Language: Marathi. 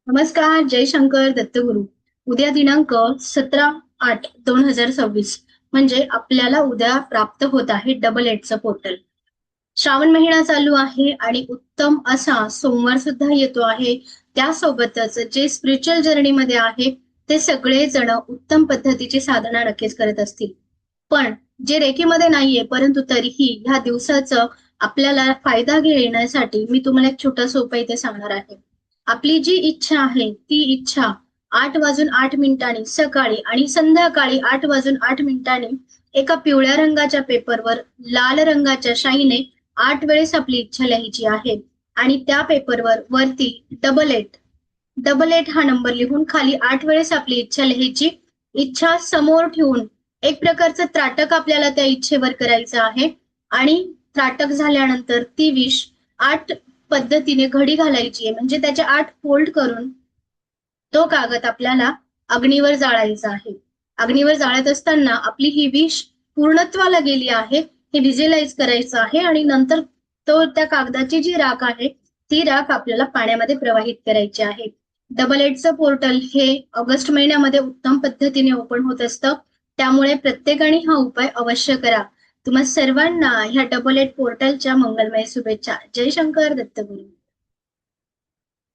नमस्कार. जयशंकर दत्तगुरु. उद्या दिनांक 17/8/2026 म्हणजे आपल्याला उद्या प्राप्त होत आहे डबल एटचं पोर्टल. श्रावण महिना चालू आहे आणि उत्तम असा सोमवार सुद्धा येतो आहे. त्यासोबतच जे स्पिरिच्युअल जर्नीमध्ये आहे ते सगळे जण उत्तम पद्धतीची साधना नक्कीच करत असतील. पण जे रेकीमध्ये नाहीये परंतु तरीही ह्या दिवसाचं आपल्याला फायदा घेण्यासाठी मी तुम्हाला एक छोटासा उपाय इथे सांगणार आहे. आपली जी इच्छा आहे ती इच्छा 8 वाजून 8 मिनिटांनी सकाळी आणि संध्याकाळी 8 वाजून 8 मिनिटांनी एका पिवळ्या रंगाच्या पेपरवर लाल रंगाच्या शाईने 8 वेळेस आपली इच्छा लिहायची आहे आणि त्या पेपरवर वरती डबल एट हा नंबर लिहून खाली 8 वेळेस आपली इच्छा लिहायची. इच्छा समोर ठेवून एक प्रकारचं त्राटक आपल्याला त्या इच्छेवर करायचं आहे आणि त्राटक झाल्यानंतर ती विष 8 पद्धतीने घडी घालायची आहे, म्हणजे त्याचे 8 फोल्ड करून तो कागद आपल्याला अग्नीवर जाळायचा आहे. अग्नीवर जाळत असताना आपली ही विष पूर्णत्वाला गेली आहे हे व्हिज्युअलाइज करायचं आहे आणि नंतर त्या कागदाची जी राख आहे ती राख आपल्याला पाण्यामध्ये प्रवाहित करायची आहे. डबल एटचं पोर्टल हे ऑगस्ट महिन्यामध्ये उत्तम पद्धतीने ओपन होत असतं. त्यामुळे प्रत्येकाने हा उपाय अवश्य करा. तुम्हा सर्वांना ह्या डबल एट पोर्टलच्या मंगलमय शुभेच्छा. जयशंकर दत्तगुरु.